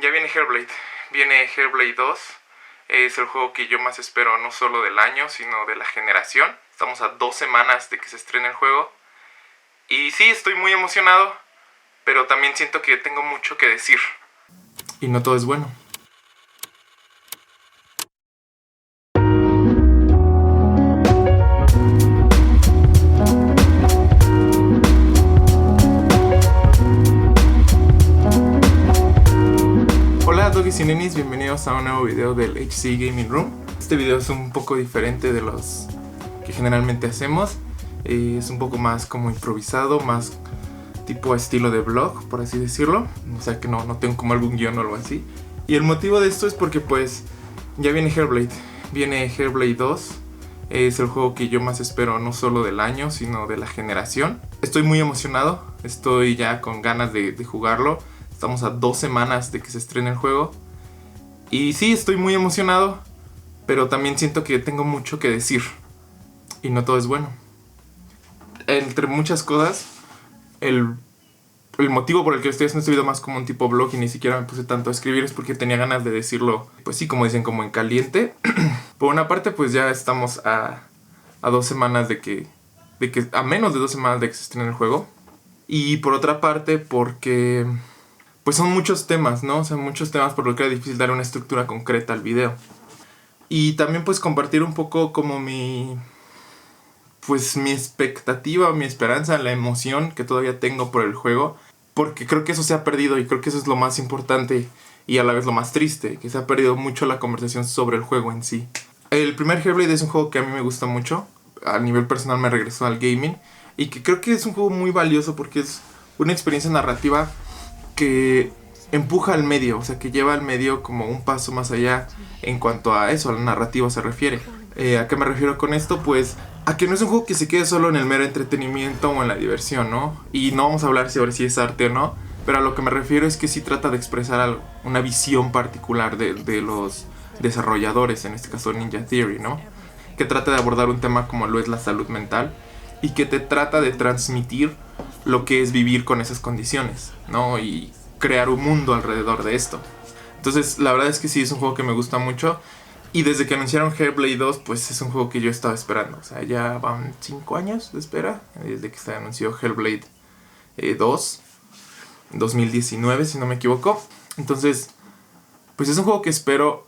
Ya viene Hellblade, viene Hellblade 2. Es el juego que yo más espero, no solo del año, sino de la generación. Estamos a 2 semanas de que se estrene el juego. Y sí, estoy muy emocionado, pero también siento que tengo mucho que decir. Y no todo es bueno. Hola Doggies y Nenis, bienvenidos a un nuevo video del HC Gaming Room. Este video es un poco diferente de los que generalmente hacemos. Es un poco más como improvisado, más tipo estilo de vlog, por así decirlo. O sea que no tengo como algún guión o algo así. Y el motivo de esto es porque pues ya viene Hellblade. Viene Hellblade 2. Es el juego que yo más espero, no solo del año, sino de la generación. Estoy muy emocionado, estoy ya con ganas de jugarlo. Estamos a 2 semanas de que se estrene el juego. Y sí, estoy muy emocionado, pero también siento que tengo mucho que decir. Y no todo es bueno. Entre muchas cosas, el motivo por el que estoy haciendo este video más como un tipo blog y ni siquiera me puse tanto a escribir es porque tenía ganas de decirlo, pues sí, como dicen, como en caliente. Por una parte, pues ya estamos a 2 semanas de que a menos de 2 semanas de que se estrene el juego. Y por otra parte, porque pues son muchos temas, ¿no? O sea, muchos temas por lo que era difícil dar una estructura concreta al video. Y también pues compartir un poco como mi expectativa, mi esperanza, la emoción que todavía tengo por el juego. Porque creo que eso se ha perdido y creo que eso es lo más importante y a la vez lo más triste, que se ha perdido mucho la conversación sobre el juego en sí. El primer Hellblade es un juego que a mí me gusta mucho. A nivel personal me regresó al gaming. Y que creo que es un juego muy valioso porque es una experiencia narrativa que empuja al medio, o sea, que lleva al medio como un paso más allá en cuanto a eso, a la narrativa se refiere. ¿A qué me refiero con esto? Pues a que no es un juego que se quede solo en el mero entretenimiento o en la diversión, ¿no? Y no vamos a hablar sobre si es arte o no, pero a lo que me refiero es que sí trata de expresar algo, una visión particular de los desarrolladores, en este caso Ninja Theory, ¿no? Que trata de abordar un tema como lo es la salud mental y que te trata de transmitir lo que es vivir con esas condiciones, ¿no? Y crear un mundo alrededor de esto. Entonces, la verdad es que sí, es un juego que me gusta mucho. Y desde que anunciaron Hellblade 2, pues es un juego que yo estaba esperando. O sea, ya van 5 años de espera desde que se anunció Hellblade 2, 2019, si no me equivoco. Entonces, pues es un juego que espero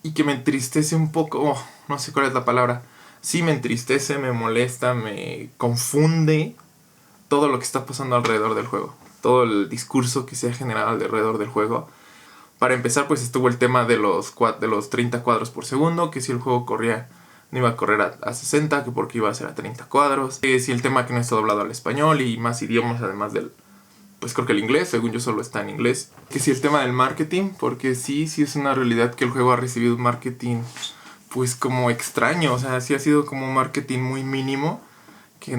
y que me entristece un poco. No sé cuál es la palabra. Sí, me entristece, me molesta, me confunde todo lo que está pasando alrededor del juego. Todo el discurso que se ha generado alrededor del juego. Para empezar, pues estuvo el tema de los 30 cuadros por segundo, que si el juego corría, no iba a correr a 60, que porque iba a ser a 30 cuadros. Que si el tema que no está doblado al español y más idiomas además del, pues creo que el inglés, según yo solo está en inglés. Que si el tema del marketing, porque sí es una realidad que el juego ha recibido un marketing pues como extraño, o sea, sí ha sido como un marketing muy mínimo, que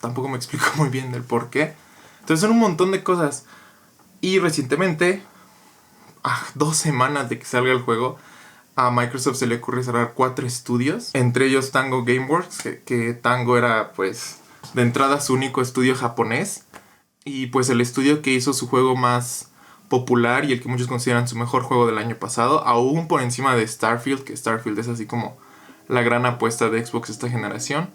tampoco me explico muy bien del por qué. Entonces son un montón de cosas. Y recientemente, a 2 semanas de que salga el juego, a Microsoft se le ocurre cerrar 4 estudios. Entre ellos Tango Gameworks, que Tango era pues de entrada su único estudio japonés. Y pues el estudio que hizo su juego más popular y el que muchos consideran su mejor juego del año pasado, aún por encima de Starfield, que Starfield es así como la gran apuesta de Xbox esta generación.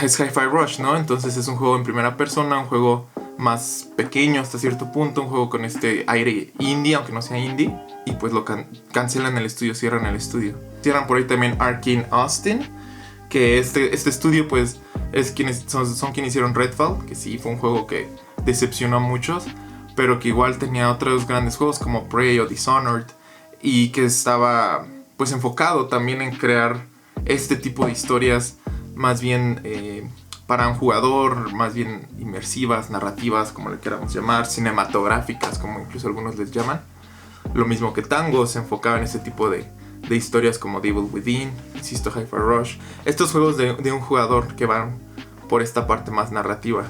Es Hi-Fi Rush, ¿no? Entonces es un juego en primera persona, un juego más pequeño hasta cierto punto, un juego con este aire indie, aunque no sea indie. Y pues lo cancelan el estudio, cierran el estudio. Cierran por ahí también Arkane Austin, que este estudio pues es son quienes hicieron Redfall, que sí fue un juego que decepcionó a muchos, pero que igual tenía otros grandes juegos como Prey o Dishonored, y que estaba pues enfocado también en crear este tipo de historias más bien para un jugador, más bien inmersivas, narrativas, como le queramos llamar, cinematográficas, como incluso algunos les llaman. Lo mismo que Tango se enfocaba en este tipo de historias como Devil Within, insisto, Hi-Fi Rush. Estos juegos de un jugador que van por esta parte más narrativa.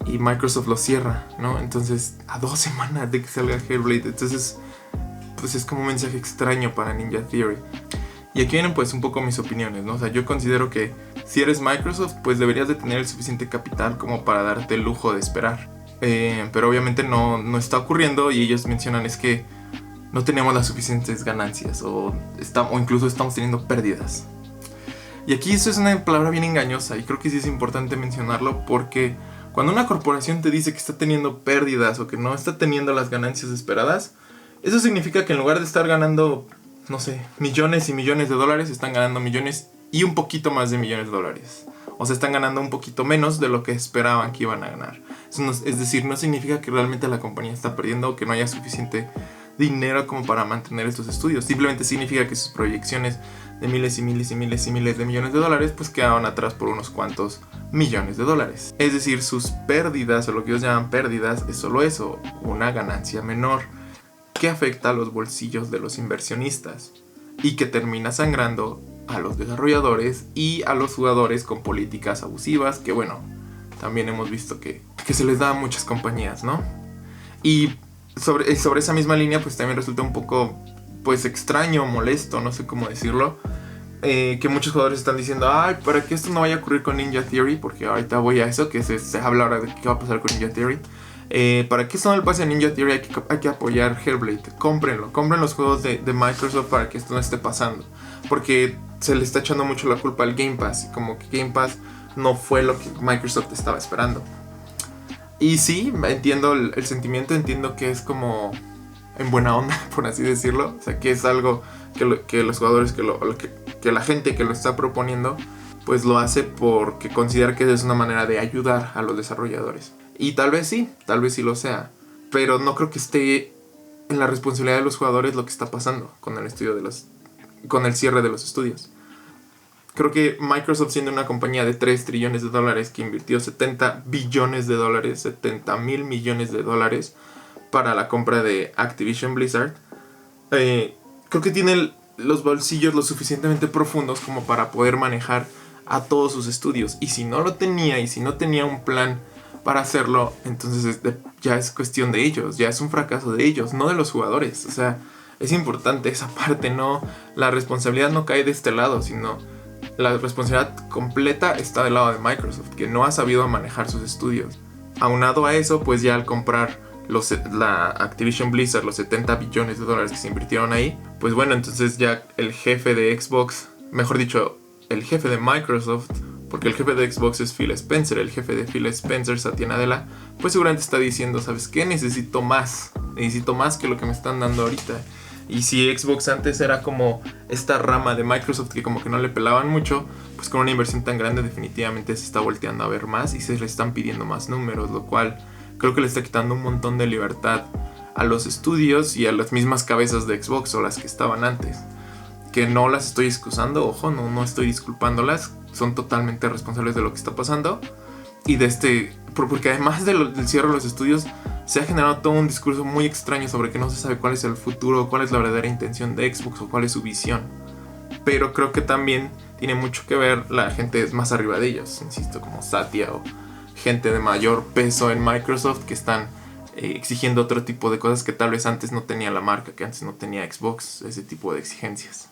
Y Microsoft lo cierra, ¿no? Entonces, a 2 semanas de que salga Hellblade. Entonces, pues es como un mensaje extraño para Ninja Theory. Y aquí vienen pues un poco mis opiniones, ¿no? O sea, yo considero que si eres Microsoft, pues deberías de tener el suficiente capital como para darte el lujo de esperar. Pero obviamente no está ocurriendo, y ellos mencionan es que no tenemos las suficientes ganancias o incluso estamos teniendo pérdidas. Y aquí eso es una palabra bien engañosa y creo que sí es importante mencionarlo porque cuando una corporación te dice que está teniendo pérdidas o que no está teniendo las ganancias esperadas, eso significa que en lugar de estar ganando, no sé, millones y millones de dólares, están ganando millones y un poquito más de millones de dólares. O sea, están ganando un poquito menos de lo que esperaban que iban a ganar. Es decir, no significa que realmente la compañía está perdiendo o que no haya suficiente dinero como para mantener estos estudios. Simplemente significa que sus proyecciones de miles y miles y miles y miles de millones de dólares pues quedaron atrás por unos cuantos millones de dólares. Es decir, sus pérdidas o lo que ellos llaman pérdidas es solo eso, una ganancia menor que afecta a los bolsillos de los inversionistas y que termina sangrando a los desarrolladores y a los jugadores con políticas abusivas que bueno, también hemos visto que se les da a muchas compañías, ¿no? Y sobre esa misma línea pues también resulta un poco pues extraño, molesto, no sé cómo decirlo, que muchos jugadores están diciendo, ay, para que esto no vaya a ocurrir con Ninja Theory, porque ahorita voy a eso, que se habla ahora de qué va a pasar con Ninja Theory. Para que esto no le pase a Ninja Theory hay que apoyar Hellblade. Compren los juegos de Microsoft para que esto no esté pasando, porque se le está echando mucho la culpa al Game Pass, y como que Game Pass no fue lo que Microsoft estaba esperando. Y sí, entiendo el sentimiento, entiendo que es como en buena onda, por así decirlo. O sea, que es algo que los jugadores, que la gente que lo está proponiendo, pues lo hace porque considera que es una manera de ayudar a los desarrolladores. Y tal vez sí lo sea. Pero no creo que esté en la responsabilidad de los jugadores lo que está pasando con el estudio con el cierre de los estudios. Creo que Microsoft, siendo una compañía de 3 trillones de dólares que invirtió 70 billones de dólares, 70 mil millones de dólares para la compra de Activision Blizzard, creo que tiene los bolsillos lo suficientemente profundos como para poder manejar a todos sus estudios. Y si no lo tenía, y si no tenía un plan para hacerlo, entonces ya es cuestión de ellos, ya es un fracaso de ellos, no de los jugadores. O sea, es importante esa parte, no, la responsabilidad no cae de este lado, sino la responsabilidad completa está del lado de Microsoft, que no ha sabido manejar sus estudios. Aunado a eso, pues ya al comprar la Activision Blizzard, los 70 billones de dólares que se invirtieron ahí, pues bueno, entonces ya el jefe de Xbox, mejor dicho, el jefe de Microsoft, porque el jefe de Xbox es Phil Spencer, el jefe de Phil Spencer, Satya Nadella, pues seguramente está diciendo, ¿sabes qué? Necesito más que lo que me están dando ahorita. Y si Xbox antes era como esta rama de Microsoft que como que no le pelaban mucho, pues con una inversión tan grande definitivamente se está volteando a ver más y se le están pidiendo más números, lo cual creo que le está quitando un montón de libertad a los estudios y a las mismas cabezas de Xbox o las que estaban antes. Que no las estoy excusando, ojo, no estoy disculpándolas, son totalmente responsables de lo que está pasando. Y porque además del cierre de los estudios, se ha generado todo un discurso muy extraño sobre que no se sabe cuál es el futuro, cuál es la verdadera intención de Xbox o cuál es su visión. Pero creo que también tiene mucho que ver la gente más arriba de ellos, insisto, como Satya o gente de mayor peso en Microsoft que están exigiendo otro tipo de cosas que tal vez antes no tenía la marca, que antes no tenía Xbox, ese tipo de exigencias.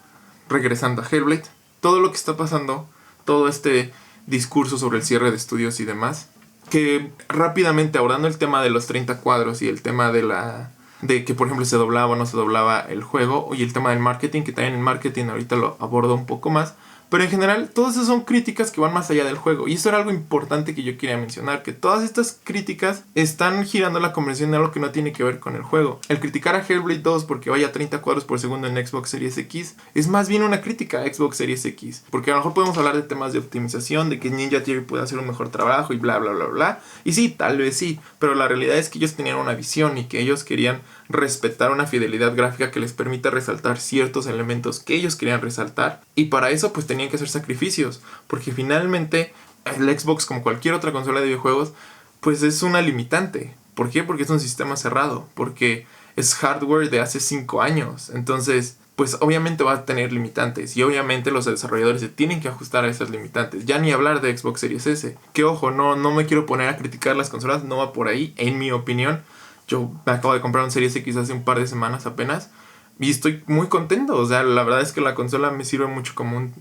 Regresando a Hellblade, todo lo que está pasando, todo este discurso sobre el cierre de estudios y demás, que rápidamente abordando el tema de los 30 cuadros y el tema de que por ejemplo se doblaba o no se doblaba el juego, y el tema del marketing, que también el marketing ahorita lo abordo un poco más, pero en general todas esas son críticas que van más allá del juego, y eso era algo importante que yo quería mencionar, que todas estas críticas están girando la conversación de algo que no tiene que ver con el juego. El criticar a Hellblade 2 porque vaya a 30 cuadros por segundo en Xbox Series X es más bien una crítica a Xbox Series X, porque a lo mejor podemos hablar de temas de optimización, de que Ninja Theory puede hacer un mejor trabajo y bla bla bla bla, y sí, tal vez sí, pero la realidad es que ellos tenían una visión y que ellos querían respetar una fidelidad gráfica que les permita resaltar ciertos elementos que ellos querían resaltar, y para eso pues tenían que hacer sacrificios, porque finalmente el Xbox, como cualquier otra consola de videojuegos, pues es una limitante. ¿Por qué? Porque es un sistema cerrado, porque es hardware de hace 5 años, entonces pues obviamente va a tener limitantes, y obviamente los desarrolladores se tienen que ajustar a esas limitantes, ya ni hablar de Xbox Series S, que ojo, no me quiero poner a criticar las consolas, no va por ahí, en mi opinión. Yo me acabo de comprar un Series X hace un par de semanas apenas y estoy muy contento. O sea, la verdad es que la consola me sirve mucho como un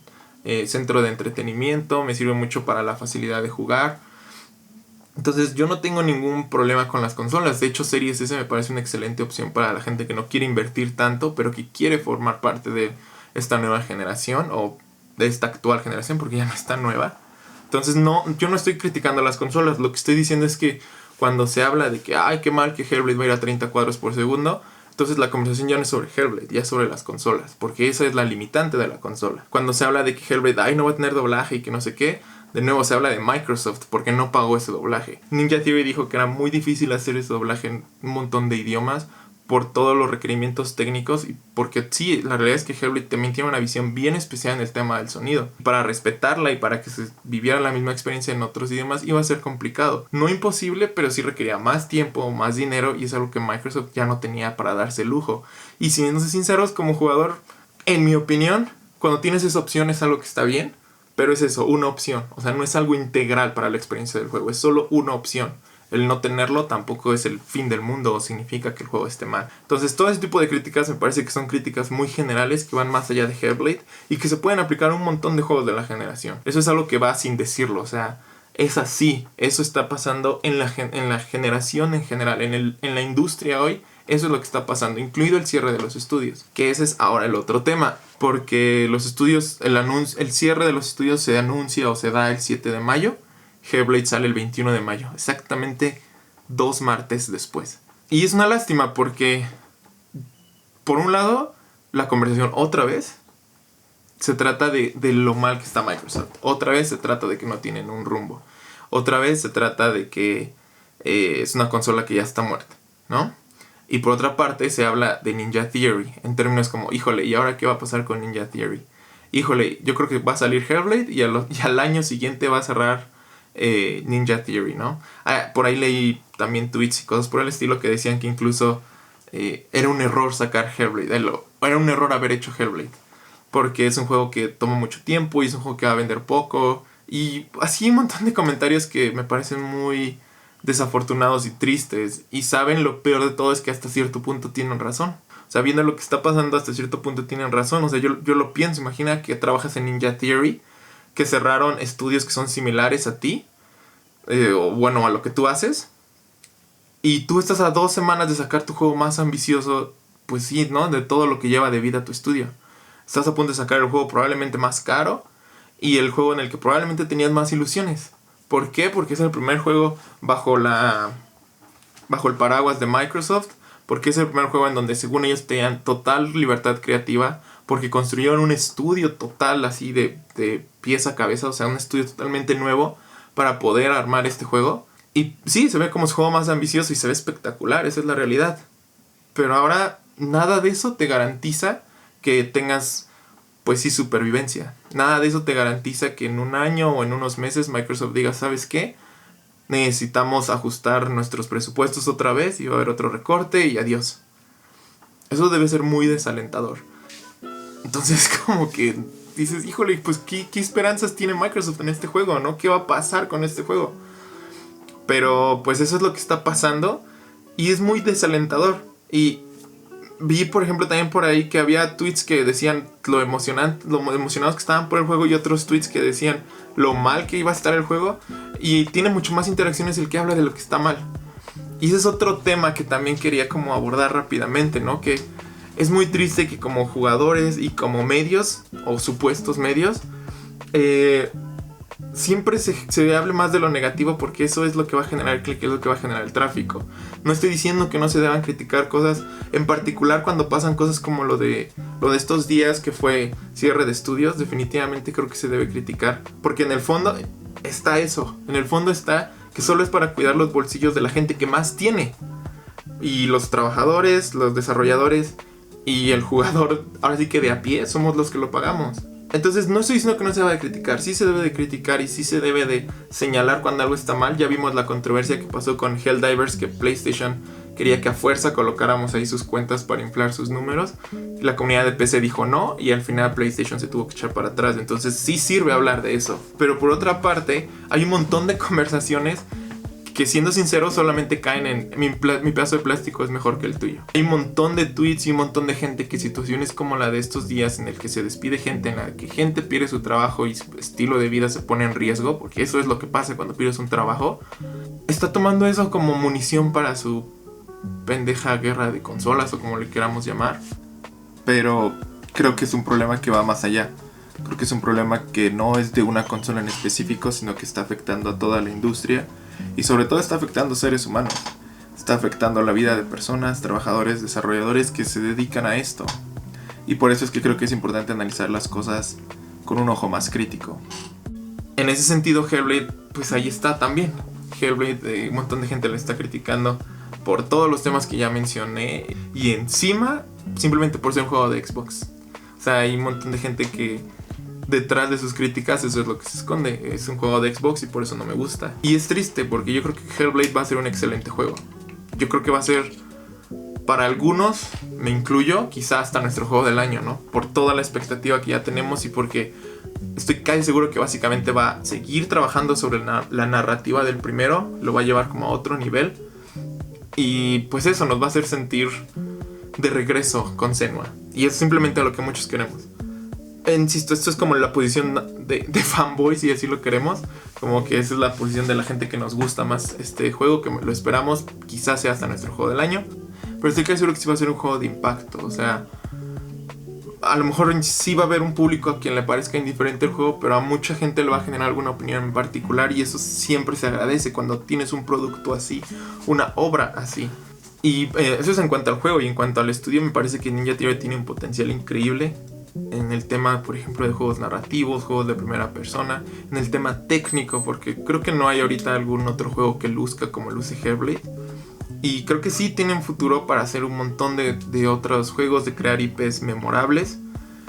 centro de entretenimiento, me sirve mucho para la facilidad de jugar. Entonces yo no tengo ningún problema con las consolas. De hecho, Series S me parece una excelente opción para la gente que no quiere invertir tanto, pero que quiere formar parte de esta nueva generación o de esta actual generación, porque ya no está nueva. Entonces yo no estoy criticando las consolas. Lo que estoy diciendo es que cuando se habla de que ay, qué mal que Hellblade va a ir a 30 cuadros por segundo, entonces la conversación ya no es sobre Hellblade, ya es sobre las consolas, porque esa es la limitante de la consola. Cuando se habla de que Hellblade ay, no va a tener doblaje y que no sé qué, de nuevo se habla de Microsoft porque no pagó ese doblaje. Ninja Theory dijo que era muy difícil hacer ese doblaje en un montón de idiomas por todos los requerimientos técnicos y porque sí, la realidad es que Hellblade también tiene una visión bien especial en el tema del sonido. Para respetarla y para que se viviera la misma experiencia en otros idiomas iba a ser complicado. No imposible, pero sí requería más tiempo, más dinero y es algo que Microsoft ya no tenía para darse lujo. Y siendo sinceros, como jugador, en mi opinión, cuando tienes esa opción es algo que está bien, pero es eso, una opción. O sea, no es algo integral para la experiencia del juego, es solo una opción. El no tenerlo tampoco es el fin del mundo o significa que el juego esté mal. Entonces todo ese tipo de críticas me parece que son críticas muy generales que van más allá de Hellblade y que se pueden aplicar a un montón de juegos de la generación. Eso es algo que va sin decirlo, o sea, es así. Eso está pasando en la generación en general, en la industria hoy. Eso es lo que está pasando, incluido el cierre de los estudios. Que ese es ahora el otro tema. Porque los estudios, el cierre de los estudios se anuncia o se da el 7 de mayo. Hellblade sale el 21 de mayo, exactamente 2 martes después. Y es una lástima porque, por un lado, la conversación otra vez se trata de lo mal que está Microsoft. Otra vez se trata de que no tienen un rumbo. Otra vez se trata de que es una consola que ya está muerta, ¿no? Y por otra parte se habla de Ninja Theory en términos como, híjole, ¿y ahora qué va a pasar con Ninja Theory? Híjole, yo creo que va a salir Hellblade y al año siguiente va a cerrar Ninja Theory, ¿no? Por ahí leí también tweets y cosas por el estilo que decían que incluso era un error sacar Hellblade, era un error haber hecho Hellblade, porque es un juego que toma mucho tiempo y es un juego que va a vender poco, y así un montón de comentarios que me parecen muy desafortunados y tristes, y saben, lo peor de todo es que hasta cierto punto tienen razón. O sea, viendo lo que está pasando hasta cierto punto tienen razón. O sea, yo lo pienso, imagina que trabajas en Ninja Theory, que cerraron estudios que son similares a ti, o bueno, a lo que tú haces, y tú estás a 2 semanas de sacar tu juego más ambicioso, pues sí, ¿no? De todo lo que lleva de vida tu estudio. Estás a punto de sacar el juego probablemente más caro y el juego en el que probablemente tenías más ilusiones. ¿Por qué? Porque es el primer juego bajo el paraguas de Microsoft, porque es el primer juego en donde según ellos tenían total libertad creativa, porque construyeron un estudio total así de pies a cabeza, o sea, un estudio totalmente nuevo para poder armar este juego. Y sí, se ve como su juego más ambicioso y se ve espectacular, esa es la realidad. Pero ahora nada de eso te garantiza que tengas, pues sí, supervivencia. Nada de eso te garantiza que en un año o en unos meses Microsoft diga, ¿sabes qué? Necesitamos ajustar nuestros presupuestos otra vez y va a haber otro recorte y adiós. Eso debe ser muy desalentador. Entonces como que dices, híjole, pues ¿qué esperanzas tiene Microsoft en este juego, ¿no? ¿Qué va a pasar con este juego? Pero pues eso es lo que está pasando y es muy desalentador. Y vi, por ejemplo, también por ahí que había tweets que decían lo emocionados que estaban por el juego y otros tweets que decían lo mal que iba a estar el juego. Y tiene mucho más interacciones el que habla de lo que está mal. Y ese es otro tema que también quería como abordar rápidamente, ¿no? Que es muy triste que como jugadores y como medios, o supuestos medios, siempre se hable más de lo negativo porque eso es lo que va a generar el click, es lo que va a generar el tráfico. No estoy diciendo que no se deban criticar cosas, en particular cuando pasan cosas como lo de estos días que fue cierre de estudios. Definitivamente creo que se debe criticar, porque en el fondo está eso, en el fondo está que solo es para cuidar los bolsillos de la gente que más tiene, y los trabajadores, los desarrolladores y el jugador, ahora sí que de a pie, somos los que lo pagamos. Entonces no estoy diciendo que no se debe de criticar, sí se debe de criticar y sí se debe de señalar cuando algo está mal. Ya vimos la controversia que pasó con Helldivers, que PlayStation quería que a fuerza colocáramos ahí sus cuentas para inflar sus números. La comunidad de PC dijo no y al final PlayStation se tuvo que echar para atrás. Entonces sí sirve hablar de eso. Pero por otra parte hay un montón de conversaciones que siendo sincero solamente caen en mi pedazo de plástico es mejor que el tuyo. Hay un montón de tweets y un montón de gente que situaciones como la de estos días en el que se despide gente, en la que gente pierde su trabajo y su estilo de vida se pone en riesgo, porque eso es lo que pasa cuando pierdes un trabajo, está tomando eso como munición para su pendeja guerra de consolas o como le queramos llamar. Pero creo que es un problema que va más allá. Creo que es un problema que no es de una consola en específico, sino que está afectando a toda la industria. Y sobre todo está afectando a seres humanos. Está afectando la vida de personas, trabajadores, desarrolladores que se dedican a esto. Y por eso es que creo que es importante analizar las cosas con un ojo más crítico. En ese sentido, Hellblade, pues ahí está también. Hellblade, un montón de gente le está criticando por todos los temas que ya mencioné. Y encima, simplemente por ser un juego de Xbox. O sea, hay un montón de gente que detrás de sus críticas eso es lo que se esconde. Es un juego de Xbox y por eso no me gusta. Y es triste porque yo creo que Hellblade va a ser un excelente juego. Yo creo que va a ser, para algunos, me incluyo, quizá hasta nuestro juego del año, ¿no? Por toda la expectativa que ya tenemos y porque estoy casi seguro que básicamente va a seguir trabajando sobre la narrativa del primero. Lo va a llevar como a otro nivel. Y pues eso nos va a hacer sentir de regreso con Senua. Y es simplemente lo que muchos queremos. Insisto, esto es como la posición de fanboy, si así lo queremos. Como que esa es la posición de la gente que nos gusta más este juego, que lo esperamos, quizás sea hasta nuestro juego del año. Pero estoy casi seguro que sí va a ser un juego de impacto. O sea, a lo mejor sí va a haber un público a quien le parezca indiferente el juego, pero a mucha gente le va a generar alguna opinión en particular. Y eso siempre se agradece cuando tienes un producto así, una obra así. Y eso es en cuanto al juego. Y en cuanto al estudio, me parece que Ninja Theory tiene un potencial increíble en el tema, por ejemplo, de juegos narrativos, juegos de primera persona, en el tema técnico, porque creo que no hay ahorita algún otro juego que luzca como luce Hellblade. Y creo que sí tienen futuro para hacer un montón de otros juegos, de crear IPs memorables.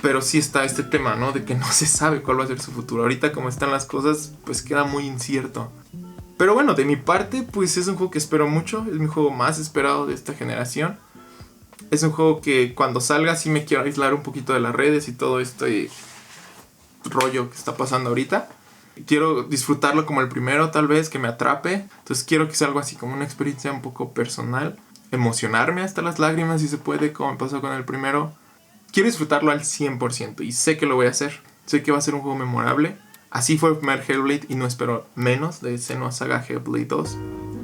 Pero sí está este tema, ¿no? De que no se sabe cuál va a ser su futuro. Ahorita como están las cosas, pues queda muy incierto. Pero bueno, de mi parte, pues es un juego que espero mucho. Es mi juego más esperado de esta generación. Es un juego que cuando salga sí me quiero aislar un poquito de las redes y todo este rollo que está pasando ahorita. Quiero disfrutarlo como el primero, tal vez, que me atrape. Entonces quiero que sea algo así como una experiencia un poco personal. Emocionarme hasta las lágrimas si se puede, como me pasó con el primero. Quiero disfrutarlo al 100% y sé que lo voy a hacer. Sé que va a ser un juego memorable. Así fue el primer Hellblade y no espero menos de Senua Saga Hellblade 2.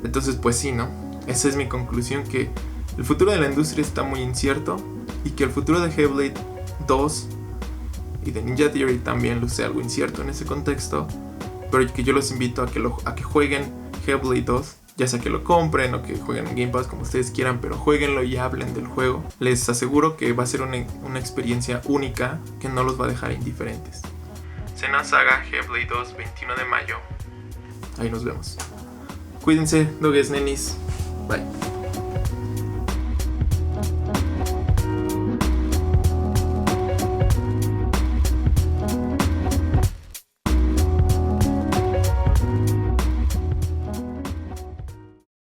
Entonces pues sí, ¿no? Esa es mi conclusión, que el futuro de la industria está muy incierto y que el futuro de Hellblade 2 y de Ninja Theory también luce algo incierto en ese contexto, pero que yo los invito a que jueguen Hellblade 2, ya sea que lo compren o que jueguen en Game Pass, como ustedes quieran, pero jueguenlo y hablen del juego. Les aseguro que va a ser una experiencia única que no los va a dejar indiferentes. Senua Saga Hellblade 2, 21 de mayo. Ahí nos vemos. Cuídense, dogues, nenis. Bye.